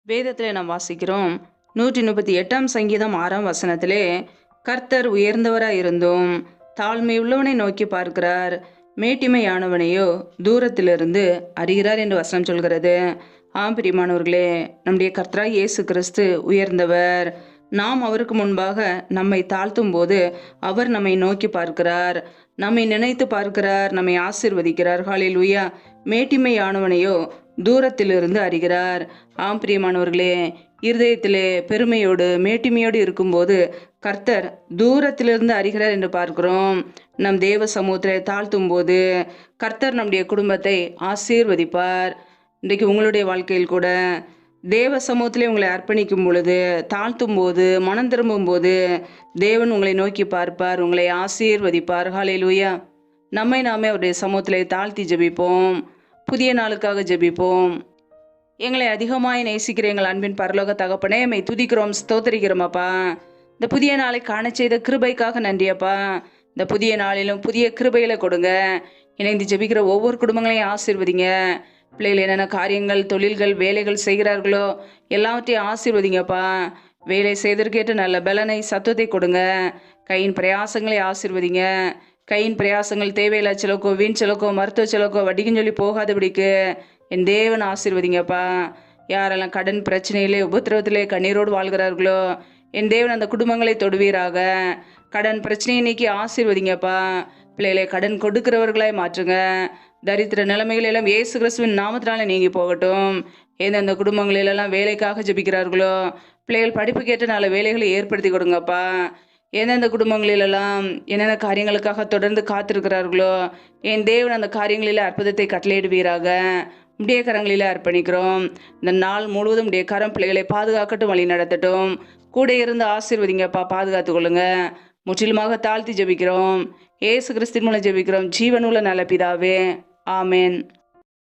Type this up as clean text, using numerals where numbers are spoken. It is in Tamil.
வேதத்தில் நாம் வாசிக்கிறோம் 138ஆம் சங்கீதம் 6ஆம் வசனத்திலே, கர்த்தர் உயர்ந்தவராய் இருந்தும் தாழ்மை உள்ளவனை நோக்கி பார்க்கிறார், மேட்டிமையானவனையோ தூரத்திலிருந்து அறிகிறார் என்று வசனம் சொல்கிறது. பிரியமானவர்களே, நம்முடைய கர்த்தராய் இயேசு கிறிஸ்து உயர்ந்தவர். நாம் அவருக்கு முன்பாக நம்மை தாழ்த்தும் போது அவர் நம்மை நோக்கி பார்க்கிறார், நம்மை நினைத்து பார்க்கிறார், நம்மை ஆசீர்வதிக்கிறார். ஹல்லேலூயா. மேட்டிமையானவனையோ தூரத்திலிருந்து அறிகிறார். பிரியமானவர்களே, இருதயத்திலே பெருமையோடு மேட்டிமையோடு இருக்கும்போது கர்த்தர் தூரத்திலிருந்து அறிகிறார் என்று பார்க்கிறோம். நம் தேவ சமூகத்தை தாழ்த்தும் போது கர்த்தர் நம்முடைய குடும்பத்தை ஆசீர்வதிப்பார். இன்றைக்கு உங்களுடைய வாழ்க்கையில் கூட தேவ சமூகத்திலே உங்களை அர்ப்பணிக்கும் பொழுது, தாழ்த்தும் போது, மனம் திரும்பும் போது தேவன் உங்களை நோக்கி பார்ப்பார், உங்களை ஆசீர்வதிப்பார். ஹல்லேலூயா. நம்மை நாமே அவருடைய சமூகத்திலே தாழ்த்தி ஜெபிப்போம். புதிய நாளுக்காக ஜெபிப்போம். எங்களை அதிகமாய் நேசிக்கிற எங்கள் அன்பின் பரலோக தகப்பனே, எம்மை துதிக்கிறோம், ஸ்தோத்தரிக்கிறோம் அப்பா. இந்த புதிய நாளை காண செய்த கிருபைக்காக நன்றியப்பா. இந்த புதிய நாளிலும் புதிய கிருபைகளை கொடுங்க. இணைந்து ஜெபிக்கிற ஒவ்வொரு குடும்பங்களையும் ஆசீர்வதிங்க. பிள்ளைகள் என்னென்ன காரியங்கள், தொழில்கள், வேலைகள் செய்கிறார்களோ எல்லாவற்றையும் ஆசீர்வதிங்கப்பா. வேலை செய்தற்கேற்ற நல்ல பலனை, சத்துவத்தை கொடுங்க. கையின் பிரயாசங்களை ஆசீர்வதிங்க. கையின் பிரயாசங்கள் தேவையில்லா செலவுக்கோ, வீண் செலவுக்கோ, மருத்துவ செலவுக்கோ, வட்டிக்குன்னு சொல்லி போகாதபடிக்கு என் தேவன் ஆசீர்வதிங்கப்பா. யாரெல்லாம் கடன் பிரச்சனையிலே, உபத்திரவத்திலே, கண்ணீரோடு வாழ்கிறார்களோ என் தேவன் அந்த குடும்பங்களை தொடுவீராக. கடன் பிரச்சனையை நீக்கி ஆசீர்வதிங்கப்பா. பிள்ளைகளை கடன் கொடுக்கிறவர்களாய் மாற்றுங்க. தரித்திர நிலைமைகள் எல்லாம் இயேசு கிறிஸ்துவின் நாமத்தினால நீங்கி போகட்டும். எந்தெந்த குடும்பங்களிலெல்லாம் வேலைக்காக ஜெபிக்கிறார்களோ பிள்ளைகள் படிப்புக்கேற்ற நல்ல வேலைகளை ஏற்படுத்தி கொடுங்கப்பா. எந்தெந்த குடும்பங்களிலெல்லாம் என்னென்ன காரியங்களுக்காக தொடர்ந்து காத்திருக்கிறார்களோ என் தேவன் அந்த காரியங்களில் அற்புதத்தை கட்டளையிடுவீராக. உடைய கரங்களில் அர்ப்பணிக்கிறோம். இந்த நாள் முழுவதும் உடைய கரம் பிள்ளைகளை பாதுகாக்கட்டும், வழி நடத்தட்டும். கூட இருந்து ஆசீர்வதிங்கப்பா, பாதுகாத்து கொள்ளுங்க. முற்றிலுமாக தாழ்த்தி ஜெபிக்கிறோம். இயேசு கிறிஸ்துவின் மூலம் ஜெபிக்கிறோம், ஜீவனுள்ள நல்ல பிதாவே. ஆமேன்.